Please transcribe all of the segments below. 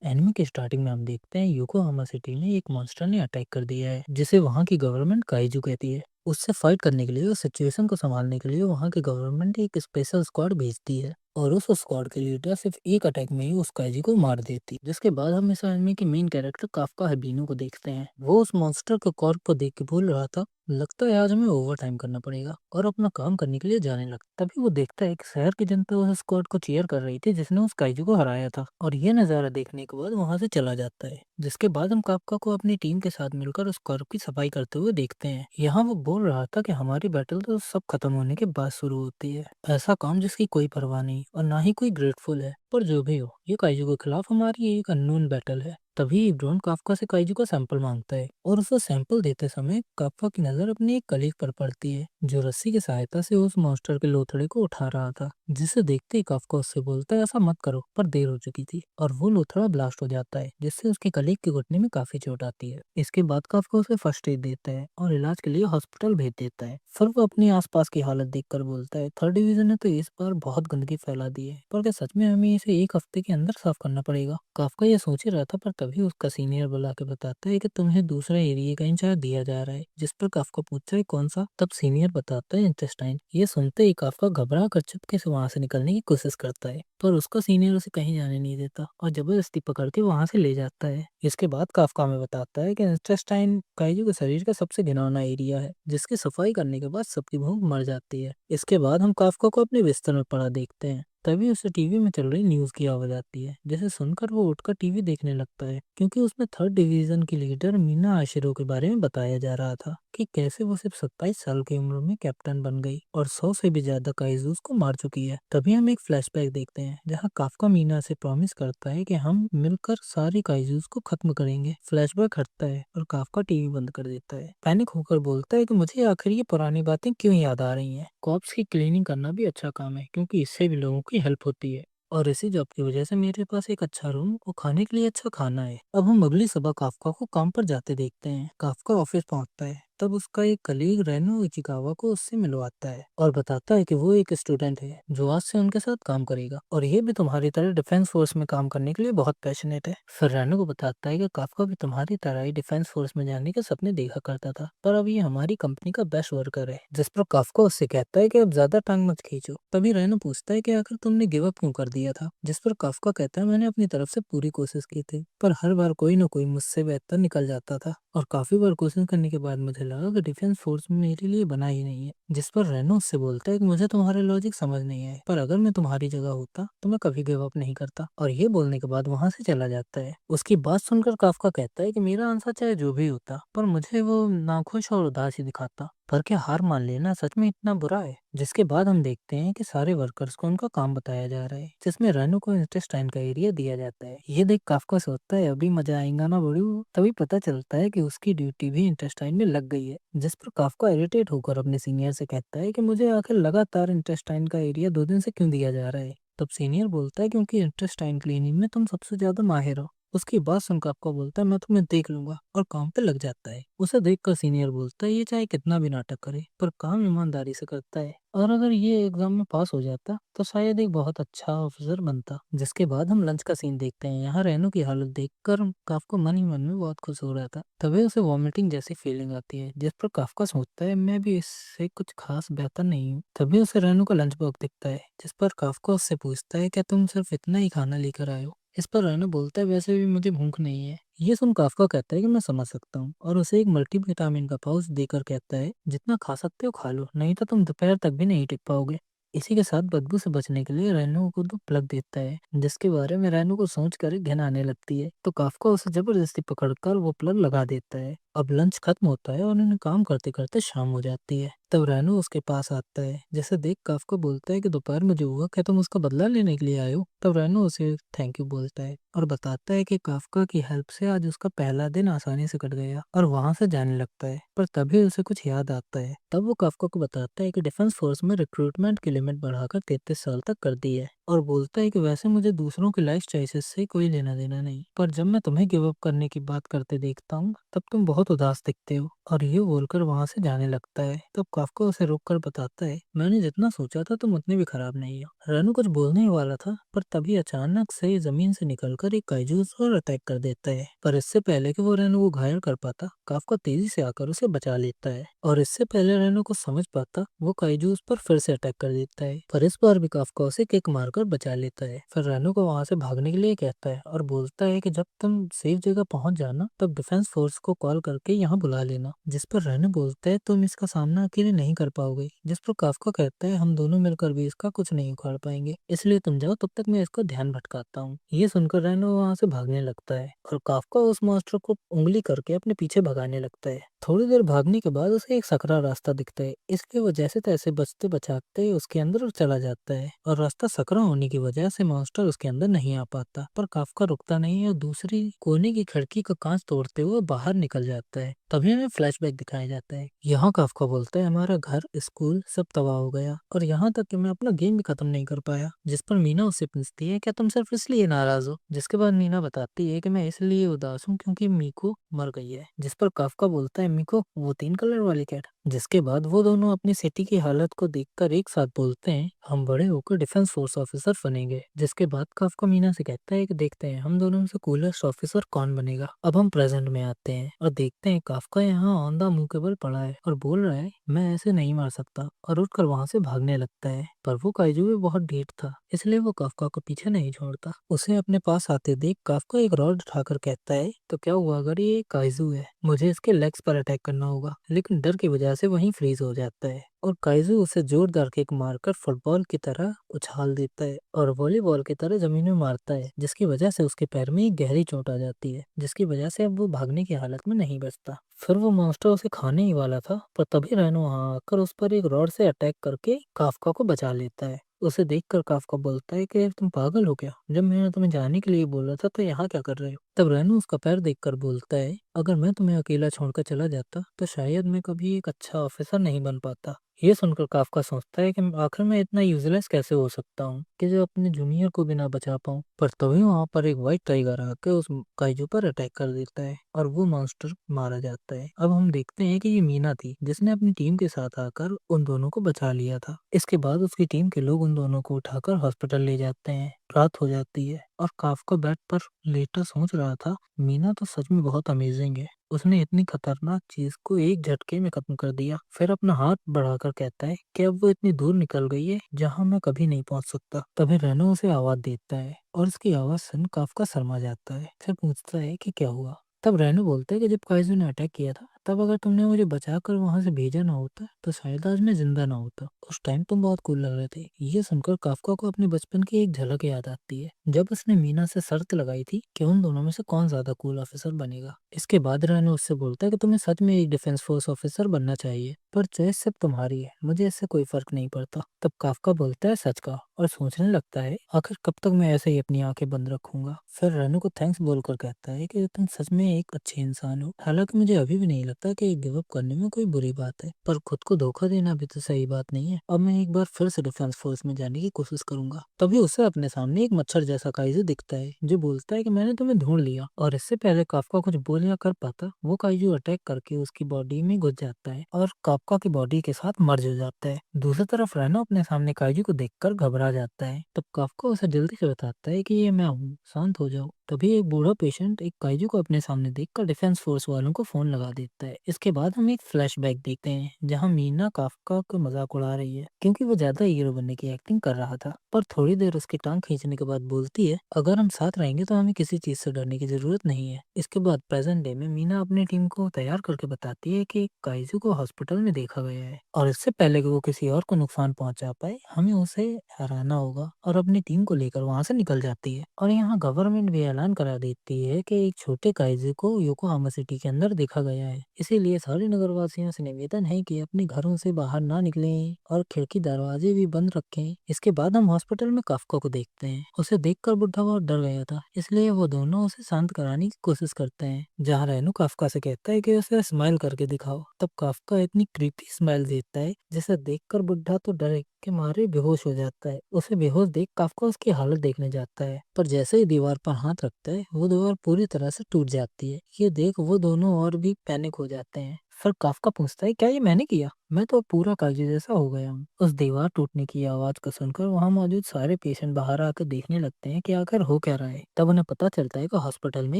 Anime के starting में हम देखते हैं योकोहामा सिटी में एक मॉन्स्टर ने अटैक कर दिया है जिसे वहां की गवर्नमेंट काइजू कहती है। उससे फाइट करने के लिए और सिचुएशन को संभालने के लिए वहां की गवर्नमेंट एक स्पेशल स्क्वाड भेजती है और उस स्क्वाड के लीडर सिर्फ एक अटैक में ही उस काइजू को मार देती है। जिसके बाद हम इस एनिमे के मेन कैरेक्टर काफका हबीनो को देखते हैं। वो उस मॉन्स्टर के कॉर्प को देख के बोल रहा था, लगता है आज हमें ओवर टाइम करना पड़ेगा, और अपना काम करने के लिए जाने लगता। तभी वो देखता है कि शहर की जनता उस स्क्वाड को चीयर कर रही थी जिसने उस काइजू को हराया था, और ये नज़ारा देखने के बाद वहां से चला जाता है। जिसके बाद हम काफका को अपनी टीम के साथ मिलकर उस कॉर्प की सफाई करते हुए देखते हैं। यहाँ वो बोल रहा था कि हमारी बैटल तो सब खत्म होने के बाद शुरू होती है, ऐसा काम जिसकी कोई परवाह नहीं और ना ही कोई ग्रेटफुल है, पर जो भी हो ये काइजू के खिलाफ हमारी एक अननोन बैटल है। तभी ड्रोन काफका से काइजू का सैंपल मांगता है और उसे सैंपल देते समय काफका की नजर अपने एक कलीग पर पड़ती है जो रस्सी की सहायता से उस मॉन्स्टर के लोथड़े को उठा रहा था। जिसे देखते ही काफका उससे बोलता है ऐसा मत करो, पर देर हो चुकी थी और वो लोथड़ा ब्लास्ट हो जाता है जिससे उसके कलीग के घुटने में काफी चोट आती है। इसके बाद काफका उसे फर्स्ट एड देता है और इलाज के लिए हॉस्पिटल भेज देता है। फिर वो अपने आसपास की हालत देखकर बोलता है, थर्ड डिवीजन ने तो इस बार बहुत गंदगी फैला दी है, पर क्या सच में हमें इसे एक हफ्ते के अंदर साफ करना पड़ेगा? काफका ये सोच ही रहा था, पर तभी उसका सीनियर बुला के बताता है कि तुम्हें दूसरे एरिया का इंचार्ज दिया जा रहा है। जिस पर काफका पूछता है कौन सा? तब सीनियर बताता है इंटेस्टाइन। ये सुनते ही काफका घबरा कर चुपके से वहां से निकलने की कोशिश करता है, पर उसका सीनियर उसे कहीं जाने नहीं देता और जबरदस्ती पकड़ के वहां से ले जाता है। इसके बाद काफका हमें बताता है कि इंटेस्टाइन काइजू के शरीर का सबसे घिनौना एरिया है जिसकी सफाई करने के बाद सबकी भूख मर जाती है। इसके बाद हम काफका को अपने बिस्तर में पड़ा देखते हैं। तभी उसे टीवी में चल रही न्यूज की आवाज आती है जिसे सुनकर वो उठकर टीवी देखने लगता है, क्योंकि उसमें थर्ड डिवीजन की लीडर मीना आशिरो के बारे में बताया जा रहा था कि कैसे वो सिर्फ 27 साल की उम्र में कैप्टन बन गई और 100 से भी ज्यादा काइजूस को मार चुकी है। तभी हम एक फ्लैशबैक देखते हैं जहाँ काफका मीना से प्रॉमिस करता है कि हम मिलकर सारी काइजूस को खत्म करेंगे। फ्लैशबैक हटता है और काफका टीवी बंद कर देता है। पैनिक होकर बोलता है कि मुझे आखिर ये पुरानी बातें क्यों याद आ रही हैं। कॉप्स की क्लीनिंग करना भी अच्छा काम है क्योंकि इससे भी लोगों की हेल्प होती है, और इसी जॉब की वजह से मेरे पास एक अच्छा रूम और खाने के लिए अच्छा खाना है। अब हम अगली सुबह काफका को काम पर जाते देखते हैं। काफका ऑफिस पहुंचता है, तब उसका एक कलीग रेनो इचिकावा को उससे मिलवाता है और बताता है कि वो एक स्टूडेंट है जो आज से उनके साथ काम करेगा और ये भी तुम्हारी तरह डिफेंस फोर्स में काम करने के लिए बहुत पैशनेट है। फिर रेनो को बताता है कि काफका भी तुम्हारी तरह ही डिफेंस फोर्स में जाने के सपने देखा करता था, पर अब ये हमारी कंपनी का बेस्ट वर्कर है। जिस पर काफका उससे कहता है कि अब ज्यादा टांग मत खींचो। तभी रेनो पूछता है कि आखिर तुमने गिव अप क्यों कर दिया था? जिस पर काफका कहता है मैंने अपनी तरफ से पूरी कोशिश की थी, पर हर बार कोई ना कोई मुझसे बेहतर निकल जाता था और काफी बार कोशिश करने के बाद मुझे लगा कि डिफेंस फोर्स मेरे लिए बना ही नहीं है। जिस पर रेनो उससे बोलता है कि मुझे तुम्हारे लॉजिक समझ नहीं आए, पर अगर मैं तुम्हारी जगह होता तो मैं कभी गिव अप नहीं करता, और ये बोलने के बाद वहां से चला जाता है। उसकी बात सुनकर काफका कहता है कि मेरा आंसर चाहे जो भी होता, पर मुझे वो नाखुश और उदास ही दिखाता। पर क्या हार मान लेना सच में इतना बुरा है? जिसके बाद हम देखते हैं कि सारे वर्कर्स को उनका काम बताया जा रहा है, जिसमें रेनो को इंटेस्टाइन का एरिया दिया जाता है। ये देख काफका सोचता है अभी मजा आएगा ना बड़ू। तभी पता चलता है कि उसकी ड्यूटी भी इंटेस्टाइन में लग गई है। जिस पर काफका इरिटेट होकर अपने सीनियर से कहता है कि मुझे आखिर लगातार इंटेस्टाइन का एरिया 2 दिन से क्यों दिया जा रहा है? तब सीनियर बोलता है क्योंकि इंटेस्टाइन क्लीनिंग में तुम सबसे ज्यादा माहिर हो। उसकी बात सुनकर आपको बोलता है मैं तुम्हें देख लूंगा, और काम पे लग जाता है। उसे देखकर सीनियर बोलता है ये चाहे कितना भी नाटक करे पर काम ईमानदारी से करता है, और अगर ये एग्जाम में पास हो जाता तो शायद एक बहुत अच्छा ऑफिसर बनता। जिसके बाद हम लंच का सीन देखते हैं। यहाँ रेनू की हालत देखकर काफका मन ही मन में बहुत खुश हो रहा था। तभी उसे वॉमिटिंग जैसी फीलिंग आती है, जिस पर काफका सोचता है मैं भी इससे कुछ खास बेहतर नहीं हूँ। तभी उसे रेनू का लंच बॉक्स दिखता है, जिस पर काफका उससे पूछता है क्या तुम सिर्फ इतना ही खाना लेकर आए हो? इस पर रेनू बोलता है वैसे भी मुझे भूख नहीं है। ये सुन काफका कहता है कि मैं समझ सकता हूँ, और उसे एक मल्टीविटामिन का पाउच देकर कहता है जितना खा सकते हो खा लो, नहीं तो तुम दोपहर तक भी नहीं टिक पाओगे। इसी के साथ बदबू से बचने के लिए रेनू को दो प्लग देता है, जिसके बारे में रेनू को सोचकर घिन आने लगती है। तो काफका उसे जबरदस्ती पकड़कर वो प्लग लगा देता है। अब लंच खत्म होता है और उन्हें काम करते करते शाम हो जाती है। तब रेनू उसके पास आता है, जिसे देख काफका बोलता है कि दोपहर में जो हुआ क्या तुम उसका बदला लेने के लिए आए हो? तब रेनू उसे थैंक यू बोलता है और बताता है कि काफका की हेल्प से आज उसका पहला दिन आसानी से कट गया, और वहां से जाने लगता है। पर तभी उसे कुछ याद आता है। तब वो काफका को बताता है कि डिफेंस फोर्स में रिक्रूटमेंट की लिमिट बढ़ाकर 33 साल तक कर दी है, और बोलता है कि वैसे मुझे दूसरों की लाइफ चॉइसेस से कोई लेना देना नहीं, पर जब मैं तुम्हें गिव अप करने की बात करते देखता हूँ तब तुम बहुत बहुत उदास दिखते हो, और ये बोलकर वहां से जाने लगता है। तब काफका उसे रोककर बताता है, मैंने जितना सोचा था तुम उतने भी खराब नहीं हो। रेनो कुछ बोलने ही वाला था, पर तभी अचानक से जमीन से निकलकर एक काइजू उस पर अटैक कर देता है। पर इससे पहले कि वो रेनो को घायल कर पाता, काफका तेजी से आकर उसे बचा लेता है, और इससे पहले रेनो को समझ पाता, वो काइजू उस पर फिर से अटैक कर देता है। पर इस बार भी काफका उसे किक मारकर बचा लेता है। फिर रेनो को वहां से भागने के लिए कहता है, और बोलता है कि जब तुम सेफ जगह पहुंच जाना तब डिफेंस फोर्स को कॉल करके यहाँ बुला लेना। जिस पर रेनो बोलता है, तुम इसका सामना अकेले नहीं कर पाओगे। जिस पर काफका कहता है, हम दोनों मिलकर भी इसका कुछ नहीं उखाड़ पाएंगे, इसलिए तुम जाओ, तब तक मैं इसका ध्यान भटकाता हूँ। ये सुनकर रेनो वहां से भागने लगता है, और काफका उस मॉन्स्टर को उंगली करके अपने पीछे भगाने लगता है। थोड़ी देर भागने के बाद उसे एक सकरा रास्ता दिखता है, इसलिए वो जैसे तैसे बचते बचाते उसके अंदर चला जाता है, और रास्ता सकरा होने की वजह से मॉन्स्टर उसके अंदर नहीं आ पाता। पर काफका रुकता नहीं है और दूसरी कोने की खिड़की का कांच तोड़ते हुए बाहर निकल जाता है। तभी हमें फ्लैशबैक दिखाया जाता है। यहाँ काफका बोलता है, हमारा घर, स्कूल सब तबाह हो गया, और यहाँ तक कि मैं अपना गेम भी खत्म नहीं कर पाया। जिस पर मीना उससे पूछती है, क्या तुम सिर्फ इसलिए नाराज हो? जिसके बाद मीना बताती है कि मैं इसलिए उदास हूँ क्योंकि मीको मर गई है। जिस पर काफका बोलता है, मीको, वो 3 कलर वाली कैट? जिसके बाद वो दोनों अपनी सिटी की हालत को देखकर एक साथ बोलते हैं, हम बड़े होकर डिफेंस फोर्स ऑफिसर बनेंगे। जिसके बाद काफका मीना से कहता है कि देखते हैं हम दोनों में से कूलेस्ट ऑफिसर कौन बनेगा। अब हम प्रेजेंट में आते हैं और देखते हैं काफका यहाँ ऑन द मुंह के बल पड़ा है और बोल रहा है, मैं ऐसे नहीं मार सकता, और उठकर वहां से भागने लगता है। पर वो काइजू भी बहुत ढीठ था, इसलिए वो काफका को पीछे नहीं छोड़ता। उसे अपने पास आते देख काफका एक रॉड उठाकर कहता है, तो क्या हुआ अगर ये काइजू है, मुझे इसके लेग्स पर अटैक करना होगा। लेकिन डर की वजह से वहीं फ्रीज हो जाता है, और काइजू उसे जोरदार किक मारकर फुटबॉल की तरह उछाल देता है और वॉलीबॉल की तरह जमीन में मारता है, जिसकी वजह से उसके पैर में एक गहरी चोट आ जाती है, जिसकी वजह से अब वो भागने की हालत में नहीं बचता। फिर वो मॉन्स्टर उसे खाने ही वाला था, पर तभी रैनो वहां आकर उस पर एक रॉड से अटैक करके काफका को बचा लेता है। उसे देखकर काफका बोलता है कि तुम पागल हो क्या? जब मैंने तुम्हें जाने के लिए बोला था तो यहाँ क्या कर रहे हो? तब रैनो उसका पैर देखकर बोलता है, अगर मैं तुम्हें अकेला छोड़कर चला जाता तो शायद मैं कभी एक अच्छा ऑफिसर नहीं बन पाता। ये सुनकर काफका सोचता है कि आखिर मैं इतना यूजलेस कैसे हो सकता हूँ कि जो अपने जूनियर को भी ना बचा पाऊँ। पर तभी वहां पर एक व्हाइट टाइगर आके उस काइजू पर अटैक कर देता है और वो मॉन्स्टर मारा जाता है। अब हम देखते हैं कि ये मीना थी जिसने अपनी टीम के साथ आकर उन दोनों को बचा लिया था। इसके बाद उसकी टीम के लोग उन दोनों को उठाकर हॉस्पिटल ले जाते हैं। रात हो जाती है और काफका बेड पर लेटा सोच रहा था, मीना तो सच में बहुत अमेजिंग है, उसने इतनी खतरनाक चीज को एक झटके में खत्म कर दिया। फिर अपना हाथ बढ़ाकर कहता है कि अब वो इतनी दूर निकल गई है जहां मैं कभी नहीं पहुंच सकता। तभी रेनो उसे आवाज देता है और उसकी आवाज सुन काफका शर्मा जाता है। फिर पूछता है कि क्या हुआ। तब रेनो बोलता है कि जब काइजू ने अटैक किया था तब अगर तुमने मुझे बचाकर वहां से भेजा ना होता तो शायद आज मैं जिंदा ना होता। उस टाइम तुम बहुत कूल लग रहे थे। ये सुनकर काफका को अपने बचपन की एक झलक याद आती है, जब उसने मीना से शर्त लगाई थी कि उन दोनों में से कौन ज्यादा कूल ऑफिसर बनेगा। इसके बाद रेनो उससे बोलता है कि तुम्हें सच में एक डिफेंस फोर्स ऑफिसर बनना चाहिए, पर चॉइस सिर्फ तुम्हारी है, मुझे इससे कोई फर्क नहीं पड़ता। तब काफका बोलता है सच का, और सोचने लगता है आखिर कब तक मैं ऐसे ही अपनी आंखें बंद रखूंगा। फिर रेनो को थैंक्स बोलकर कहता है कि तुम सच में एक अच्छे इंसान हो। हालांकि मुझे अभी भी नहीं लगता कि गिव अप करने में कोई बुरी बात है, पर खुद को धोखा देना भी तो सही बात नहीं है। अब मैं एक बार फिर से डिफेंस फोर्स में जाने की कोशिश करूंगा। तभी उसे अपने सामने एक मच्छर जैसा काइजू दिखता है जो बोलता है कि मैंने तुम्हें ढूंढ लिया, और इससे पहले काफका कुछ बोल या कर पाता, वो काइजू अटैक करके उसकी बॉडी में घुस जाता है और काफका की बॉडी के साथ मर्ज हो जाता है। दूसरी तरफ रेनो अपने सामने काइजू को देखकर घबरा जाता है। तब काफका उसे जल्दी से बताता है कि ये मैं हूँ, शांत हो जाओ। तभी एक बूढ़ा पेशेंट एक काइजू को अपने सामने देखकर डिफेंस फोर्स वालों को फोन लगा देता है। इसके बाद हम एक फ्लैशबैक देखते हैं जहां मीना काफका का मजाक उड़ा रही है क्योंकि वो ज्यादा हीरो बनने की एक्टिंग कर रहा था। पर थोड़ी देर उसकी टांग खींचने के बाद बोलती है, अगर हम साथ रहेंगे तो हमें किसी चीज से डरने की जरूरत नहीं है। इसके बाद प्रेजेंट डे में मीना अपनी टीम को तैयार करके बताती है कि काइजू को हॉस्पिटल में देखा गया है, और इससे पहले कि वो किसी और को नुकसान पहुंचा पाए हमें उसे हराना होगा, और अपनी टीम को लेकर वहां से निकल जाती है। और यहाँ गवर्नमेंट भी ऐलान करा देती है कि एक छोटे काइजू को योकोहामा सिटी के अंदर देखा गया है, इसीलिए सारे नगरवासियों से निवेदन है कि अपने घरों से बाहर ना निकलें और खिड़की दरवाजे भी बंद रखें। इसके बाद हम हॉस्पिटल में काफका को देखते हैं। उसे देखकर बुढ़ा बहुत डर गया था, इसलिए वो दोनों उसे शांत कराने की कोशिश करते हैं, जहाँ रेनू काफका से कहता है कि उसे स्माइल करके दिखाओ। तब काफका इतनी क्रीपी स्माइल देता है जिसे देखकर बुढ़ा तो डर के मारे बेहोश हो जाता है। उसे बेहोश देख काफ्का उसकी हालत देखने जाता है, पर जैसे ही दीवार पर हाथ रखता है वो दीवार पूरी तरह से टूट जाती है। ये देख वो दोनों और भी पैनिक हो जाते हैं। फिर काफ्का पूछता है, क्या ये मैंने किया? मैं तो पूरा कागज जैसा हो गया हूँ। उस दीवार टूटने की आवाज को सुनकर वहां मौजूद सारे पेशेंट बाहर आकर देखने लगते हैं कि आखिर हो क्या रहा है। तब उन्हें पता चलता है कि हॉस्पिटल में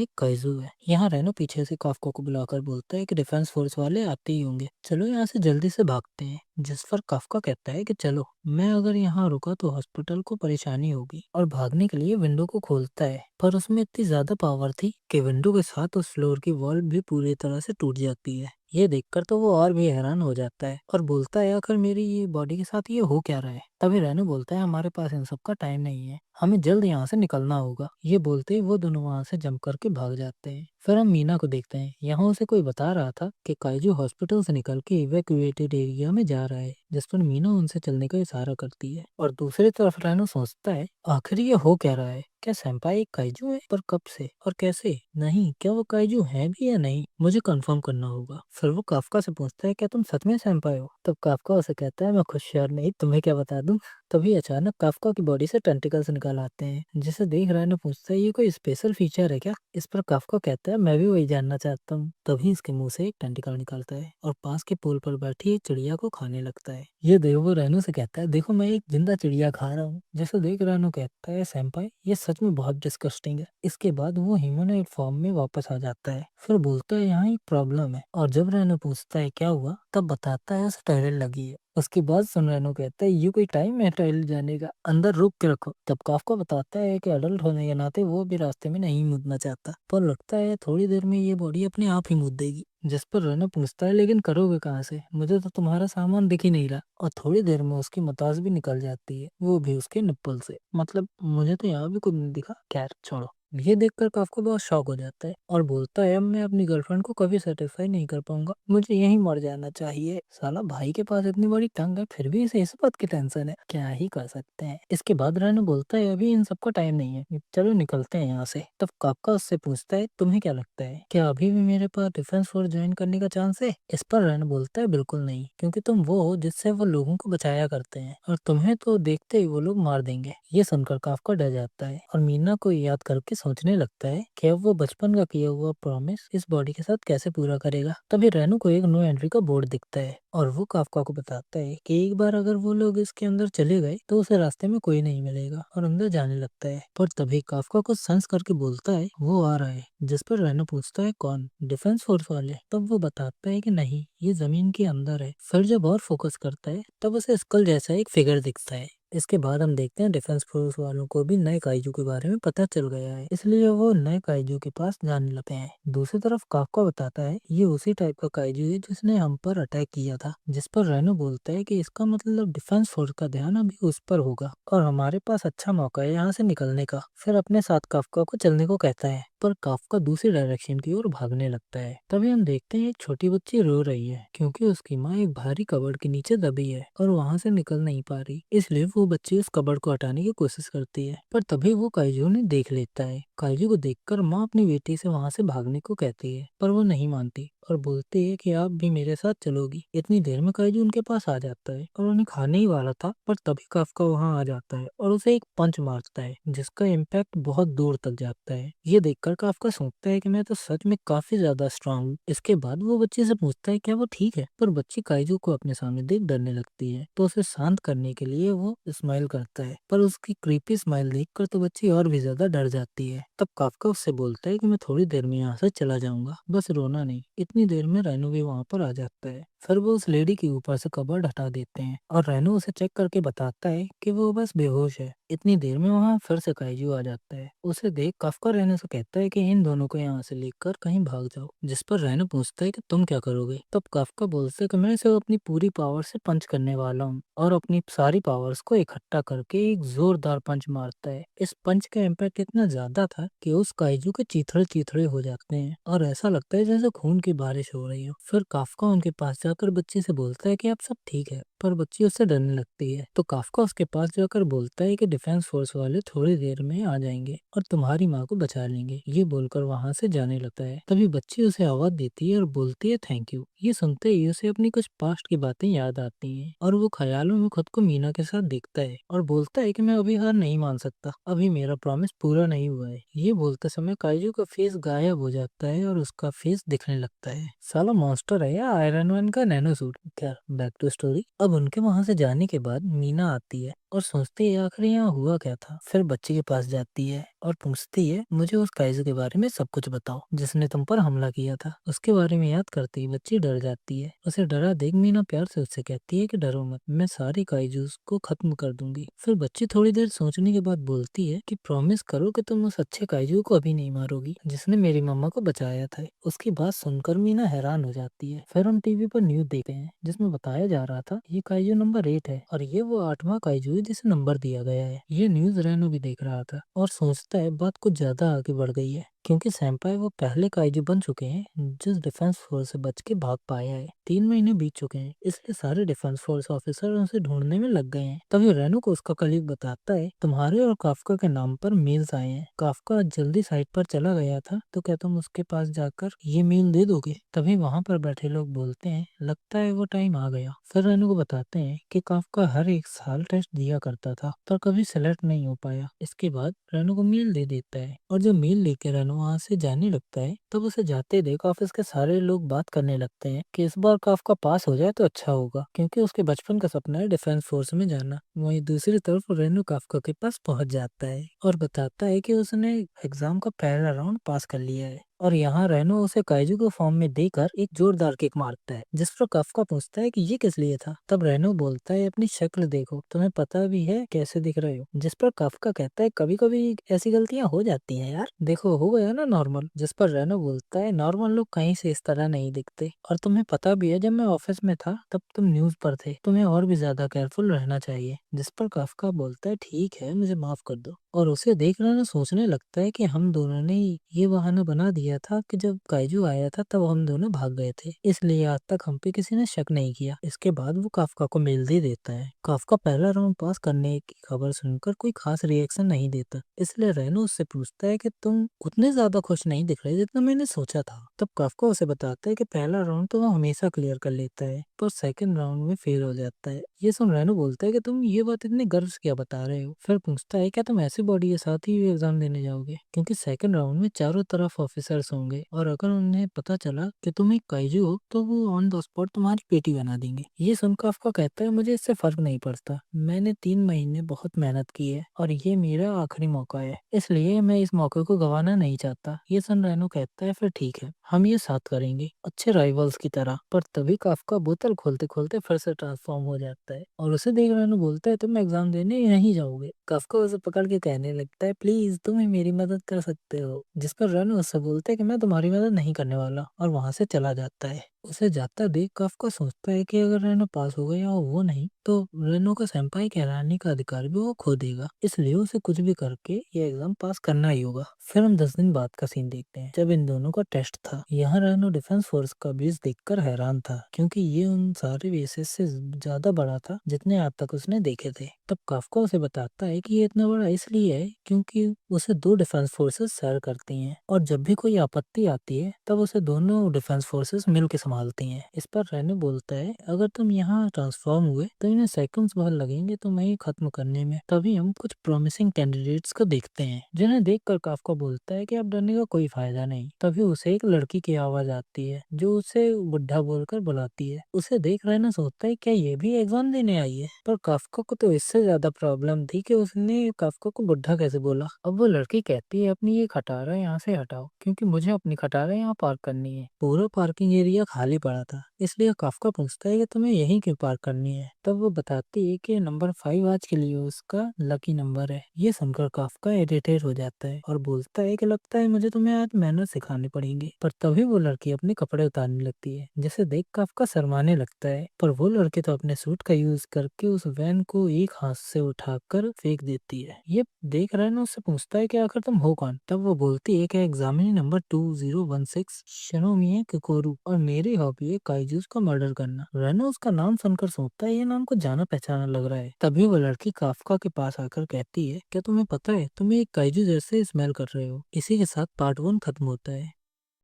एक काइजू है। यहाँ रेनो पीछे से काफ्का को बुलाकर बोलता है कि डिफेंस फोर्स वाले आते ही होंगे, चलो यहाँ से जल्दी से भागते हैं। जिस पर काफ्का कहता है कि चलो, मैं अगर यहाँ रुका तो हॉस्पिटल को परेशानी होगी, और भागने के लिए विंडो को खोलता है। पर उसमें इतनी ज्यादा पावर थी कि विंडो के साथ उस फ्लोर की वॉल भी पूरी तरह से टूट जाती है। ये देखकर तो वो और भी हैरान हो जाता है और बोलता है, आखिर मेरी ये बॉडी के साथ ये हो क्या रहा है? तभी रेनो बोलता है, हमारे पास इन सब का टाइम नहीं है, हमें जल्द यहाँ से निकलना होगा। ये बोलते ही वो दोनों वहाँ से जंप करके भाग जाते हैं। फिर हम मीना को देखते हैं। यहाँ उसे कोई बता रहा था कि काइजू हॉस्पिटल से निकल के इवैक्यूएटेड एरिया में जा रहा है, जिस पर मीना उनसे चलने का इशारा करती है। और दूसरी तरफ रेनो सोचता है, आखिर ये हो क्या रहा है? क्या सेंपाई एक काइजू है? पर कब से और कैसे? नहीं, क्या वो काइजू है भी या नहीं, मुझे कंफर्म करना होगा। फिर वो काफ्का से पूछता है, क्या तुम सच में सेंपाई हो? तब काफ्का उसे कहता है, मैं खुद श्योर नहीं, तुम्हें क्या बता दूं। तभी अचानक काफ्का की बॉडी से टेंटिकल्स निकल आते हैं, जिसे देख रेनो पूछता है, ये कोई स्पेशल फीचर है क्या? इस पर काफ्का कहता है, मैं भी वही जानना चाहता हूँ। तभी इसके मुंह से एक टेंटिकल निकलता है और पास के पोल पर बैठी एक चिड़िया को खाने लगता है। ये देख वो रेनो से कहता है, देखो मैं एक जिंदा चिड़िया खा रहा हूँ। जैसे देख रेनो कहता है, सेंपाई ये सच में बहुत डिस्गस्टिंग है। इसके बाद वो ह्यूमनॉइड फॉर्म में वापस आ जाता है। फिर बोलता है, यहाँ एक प्रॉब्लम है। और जब रेनो पूछता है क्या हुआ, तब बताता है उसे टॉयलेट लगी है। उसके बाद सुन रेनो कहता है, ये कोई टाइम है टॉयलेट जाने का, अंदर रोक के रखो। तब काफ्का बताता है कि अडल्ट होने के नाते वो भी रास्ते में नहीं मुदना चाहता, पर लगता है थोड़ी देर में ये बॉडी अपने आप ही मुद देगी। जिस पर रेनो पूछता है, लेकिन करोगे कहाँ से? मुझे तो तुम्हारा सामान दिख ही नहीं रहा। और थोड़ी देर में उसकी मताज भी निकल जाती है, वो भी उसके निप्पल से। मतलब मुझे तो यहाँ भी कुछ नहीं दिखा। खैर छोड़ो। ये देखकर काफ्का बहुत शॉक हो जाता है और बोलता है, अब मैं अपनी गर्लफ्रेंड को कभी सेटिस्फाई नहीं कर पाऊंगा, मुझे यहीं मर जाना चाहिए। साला भाई के पास इतनी बड़ी टंग है, फिर भी इसे इस बात की टेंशन है, क्या ही कर सकते हैं। इसके बाद रेनो बोलता है, अभी इन सबका टाइम नहीं है, चलो निकलते हैं यहाँ से। तब काफ्का उससे पूछता है, तुम्हें क्या लगता है, क्या अभी भी मेरे पास डिफेंस फोर्स ज्वाइन करने का चांस है? इस पर रेनो बोलता है, बिल्कुल नहीं, क्योंकि तुम वो हो जिससे वो लोगों को बचाया करते हैं, और तुम्हें तो देखते ही वो लोग मार देंगे। ये सुनकर काफ्का डर जाता है और मीना को याद करके सोचने लगता है कि अब वो बचपन का किया हुआ प्रॉमिस इस बॉडी के साथ कैसे पूरा करेगा। तभी रेनो को एक नो एंट्री का बोर्ड दिखता है और वो काफ्का को बताता है कि एक बार अगर वो लोग इसके अंदर चले गए तो उसे रास्ते में कोई नहीं मिलेगा, और अंदर जाने लगता है। पर तभी काफ्का को सेंस करके बोलता है, वो आ रहा है। जिस पर रेनो पूछता है, कौन? डिफेंस फोर्स वाले? तब वो बताता है कि नहीं, ये जमीन के अंदर है। फिर जब और फोकस करता है तब उसे स्कल जैसा एक फिगर दिखता है। इसके बाद हम देखते हैं डिफेंस फोर्स वालों को भी नए काइजू के बारे में पता चल गया है, इसलिए वो नए काइजू के पास जाने लगते हैं। दूसरी तरफ काफ्का बताता है, ये उसी टाइप का काइजू है जिसने हम पर अटैक किया था। जिस पर रेनो बोलता है कि इसका मतलब डिफेंस फोर्स का ध्यान अभी उस पर होगा और हमारे पास अच्छा मौका है यहाँ से निकलने का। फिर अपने साथ काफ्का को चलने को कहता है, पर काफ्का दूसरी डायरेक्शन की ओर भागने लगता है। तभी हम देखते हैं एक छोटी बच्ची रो रही है, क्योंकि उसकी माँ एक भारी कबर्ड के नीचे दबी है और वहां से निकल नहीं पा रही। इसलिए वो बच्ची उस कबर्ड को हटाने की कोशिश करती है, पर तभी वो काइजू ने देख लेता है। काइजू को देखकर माँ अपनी बेटी से वहां से भागने को कहती है, पर वो नहीं मानती और बोलती है कि आप भी मेरे साथ चलोगी। इतनी देर में काइजू उनके पास आ जाता है और उन्हें खाने ही वाला था, पर तभी काफ्का वहां आ जाता है और उसे एक पंच मारता है, जिसका इम्पैक्ट बहुत दूर तक जाता है। ये देखकर काफ्का सोचता है कि मैं तो सच में काफी ज्यादा स्ट्रांग हूँ। इसके बाद वो बच्ची से पूछता है, क्या वो ठीक है? पर बच्ची काइजू को अपने सामने देख डरने लगती है, तो उसे शांत करने के लिए वो स्माइल करता है, पर उसकी क्रीपी स्माइल देखकर तो बच्ची और भी ज्यादा डर जाती है। तब काफ्का उससे बोलता है कि मैं थोड़ी देर में यहाँ से चला जाऊंगा, बस रोना नहीं। इतनी देर में रेनो भी वहाँ पर आ जाता है। फिर वो उस लेडी के ऊपर से कबर्ड हटा देते हैं और रेनो उसे चेक करके बताता है कि वो बस बेहोश है। इतनी देर में वहाँ फिर से काइजू आ जाता है। उसे देख काफ्का रेनो से कहता है कि इन दोनों को यहाँ से लेकर कहीं भाग जाओ। जिस पर रेनो पूछता है कि तुम क्या करोगे? तब काफ्का बोलता है कि मैं इसे अपनी पूरी पावर से पंच करने वाला हूँ, और अपनी सारी पावर्स को इकट्ठा करके एक जोरदार पंच मारता है। इस पंच का इम्पैक्ट इतना ज्यादा था कि उस काइजू के चीथड़े चीथड़े हो जाते हैं और ऐसा लगता है जैसे खून की बारिश हो रही हो। फिर काफ्का उनके पास जाकर बच्ची से बोलता है कि अब सब ठीक है, पर बच्ची उससे डरने लगती है। तो काफ्का उसके पास जाकर बोलता है कि डिफेंस फोर्स वाले थोड़ी देर में आ जाएंगे और तुम्हारी माँ को बचा लेंगे। ये बोलकर वहाँ से जाने लगता है। तभी बच्ची उसे आवाज देती है और बोलती है थैंक यू। ये सुनते ही उसे अपनी कुछ पास्ट की बातें याद आती हैं और वो ख्यालों में खुद को मीना के साथ देखता है और बोलता है कि मैं अभी हार नहीं मान सकता, अभी मेरा प्रॉमिस पूरा नहीं हुआ है। ये बोलते समय काइजू का फेस गायब हो जाता है और उसका फेस दिखने लगता है। साला मॉन्स्टर है या आयरन मैन का नैनो सूट। क्या बैक टू स्टोरी। अब उनके वहां से जाने के बाद मीना आती है और सोचती है आखिर यहाँ हुआ क्या था। फिर बच्चे के पास जाती है और पूछती है मुझे उस काइजू के बारे में सब कुछ बताओ जिसने तुम पर हमला किया था। उसके बारे में याद करते ही बच्ची डर जाती है। उसे डरा देख मीना प्यार से उससे कहती है कि डरो मत, मैं सारी काइजूस को खत्म कर दूंगी। फिर बच्ची थोड़ी देर सोचने के बाद बोलती है कि प्रॉमिस करो कि तुम उस अच्छे काइजू को अभी नहीं मारोगी जिसने मेरी मम्मा को बचाया था। उसकी बात सुनकर मीना हैरान हो जाती है। फिर हम टीवी पर न्यूज देखते हैं जिसमें बताया जा रहा था ये काइजू नंबर 8 है और ये वो 8वां काइजू है जिसे नंबर दिया गया है। ये न्यूज रेनो भी देख रहा था और सोचता है बात कुछ ज्यादा आगे बढ़ गई है क्योंकि सैम्पाई वो पहले काइजू बन चुके हैं जिस डिफेंस फोर्स से बच के भाग पाया है। 3 महीने बीत चुके हैं इसलिए सारे डिफेंस फोर्स ऑफिसर उसे ढूंढने में लग गए हैं। तभी रेनो को उसका कलीग बताता है तुम्हारे और काफका के नाम पर मेल्स आए हैं। काफका जल्दी साइट पर चला गया था तो क्या तुम उसके पास जाकर ये मेल दे दोगे। तभी वहां पर बैठे लोग बोलते हैं लगता है वो टाइम आ गया। फिर रेनो को बताते हैं कि काफका हर एक साल टेस्ट दिया करता था पर कभी सेलेक्ट नहीं हो पाया। इसके बाद रेनो को मेल दे देता है और जब मेल लेके रेनो वहां से जाने लगता है तब उसे जाते देख ऑफिस के सारे लोग बात करने लगते हैं कि इस बार काफका पास हो जाए तो अच्छा होगा क्योंकि उसके बचपन का सपना है डिफेंस फोर्स में जाना। वहीं दूसरी तरफ रेनो काफका के पास पहुंच जाता है और बताता है कि उसने एग्जाम का पहला राउंड पास कर लिया है और यहाँ रेनो उसे काइजू के फॉर्म में देकर एक जोरदार किक मारता है जिस पर काफका पूछता है कि ये किस लिए था। तब रेनो बोलता है अपनी शक्ल देखो, तुम्हें पता भी है कैसे दिख रहे हो। जिस पर काफका कहता है कभी कभी ऐसी गलतियां हो जाती हैं यार, देखो हो गया ना नॉर्मल। जिस पर रेनो बोलता है नॉर्मल लोग कहीं से इस तरह नहीं दिखते और तुम्हें पता भी है जब मैं ऑफिस में था तब तुम न्यूज पर थे, तुम्हें और भी ज्यादा केयरफुल रहना चाहिए। जिस पर काफका बोलता है ठीक है मुझे माफ कर दो और उसे देख रेनो सोचने लगता है कि हम दोनों ने ये बहाना बना दिया था कि जब काइजू आया था तब हम दोनों भाग गए थे, इसलिए आज तक हम पे किसी ने शक नहीं किया। इसके बाद वो काफका को मेल दे देता है। काफका पहला राउंड पास करने की खबर सुनकर कोई खास रिएक्शन नहीं देता, इसलिए रेनो उससे पूछता है कि तुम उतने ज्यादा खुश नहीं दिख रहे जितना मैंने सोचा था। तब काफका उसे बताता है कि पहला राउंड तो वो हमेशा क्लियर कर लेता है पर सेकंड राउंड में फेल हो जाता है। ये सुन रेनो बोलता है कि तुम ये बात इतने गर्व से क्या बता रहे हो। फिर पूछता है क्या तुम ऐसी बॉडी के साथ ही एग्जाम देने जाओगे क्योंकि सेकंड राउंड में चारों तरफ ऑफिसर्स होंगे और अगर उन्हें पता चला कि तुम एक काइजू हो तो वो ऑन द स्पॉट तुम्हारी पेटी बना देंगे। ये सुनकर काफका कहता है मुझे इससे फर्क नहीं पड़ता, मैंने 3 महीने बहुत मेहनत की है और ये मेरा आखिरी मौका है, इसलिए मैं इस मौके को गंवाना नहीं चाहता। ये सुन रेनो कहता है फिर ठीक है हम ये साथ करेंगे अच्छे राइवल्स की तरह। पर तभी काफका बोतल खोलते खोलते फिर से ट्रांसफॉर्म हो जाता है और उसे देख रेनो बोलता है तुम एग्जाम देने नहीं जाओगे। काफका उसे पकड़ के कहने लगता है प्लीज तुम ही मेरी मदद कर सकते हो। जिस पर रेनो उससे बोलता है कि मैं तुम्हारी मदद नहीं करने वाला और वहां से चला जाता है। उसे जाता देख काफका सोचता है कि अगर रेनो पास हो गया और वो नहीं तो रेनो का सेंपाई कहलाने का अधिकार भी वो खो देगा, इसलिए उसे कुछ भी करके ये एग्जाम पास करना ही होगा। फिर हम 10 दिन बाद का सीन देखते हैं जब इन दोनों का टेस्ट था। यहाँ रेनो डिफेंस फोर्स का बेस देखकर हैरान था क्योंकि ये उन सारे बेसेस से ज्यादा बड़ा था जितने आज तक उसने देखे थे। तब काफका उसे बताता है कि ये इतना बड़ा इसलिए है क्योंकि उसे 2 डिफेंस फोर्सेस शेयर करती हैं और जब भी कोई आपत्ति आती है तब उसे दोनों डिफेंस फोर्सेस मिल के संभालती हैं। इस पर रेनो बोलता है अगर तुम यहाँ ट्रांसफॉर्म हुए तो इन्हें सेकंड्स भर लगेंगे तुम्हें ये खत्म करने में। तभी हम कुछ प्रॉमिसिंग कैंडिडेट्स को देखते हैं जिन्हें देखकर काफका बोलता है कि अब डरने का कोई फायदा नहीं। तभी उसे एक लड़की की आवाज आती है जो उसे बुढ़ा बोलकर बुलाती है। उसे देख रेनो सोचता है क्या ये भी एग्जाम देने आई है, पर काफका को तो इससे ज्यादा प्रॉब्लम थी कि उसने काफका को बुढ़ा कैसे बोला। अब वो लड़की कहती है अपनी ये खटारा यहाँ से हटाओ क्योंकि मुझे अपनी खटारा यहाँ पार्क करनी है। पूरा पार्किंग एरिया खाली पड़ा था इसलिए काफका पूछता है कि तुम्हें यहीं क्यों पार्क करनी है। तब वो बताती है कि नंबर 5 आज के लिए उसका लकी नंबर है। ये सुनकर काफका इरिटेट हो जाता है और बोलता है कि लगता है मुझे तुम्हें आज मैनर सिखाने पड़ेंगे। पर तभी वो लड़की अपने कपड़े उतारने लगती है जिसे देख काफका शर्माने लगता है, पर वो लड़की तो अपने सूट का यूज करके उस वैन को एक हाथ से उठाकर फेंक देती है। ये देख रेनो उससे पूछता है कि आखिर तुम हो कौन। तब वो बोलती है कि एग्जामिनी नंबर 2016 शिनोमिया किकोरू और मेरे हॉबी है काइजूस का मर्डर करना। रेनो उसका नाम सुनकर सोचता है ये नाम को जाना पहचाना लग रहा है। तभी वो लड़की काफका के पास आकर कहती है क्या तुम्हें पता है तुम एक काइजू जैसे स्मेल कर रहे हो। इसी के साथ पार्ट 1 खत्म होता है।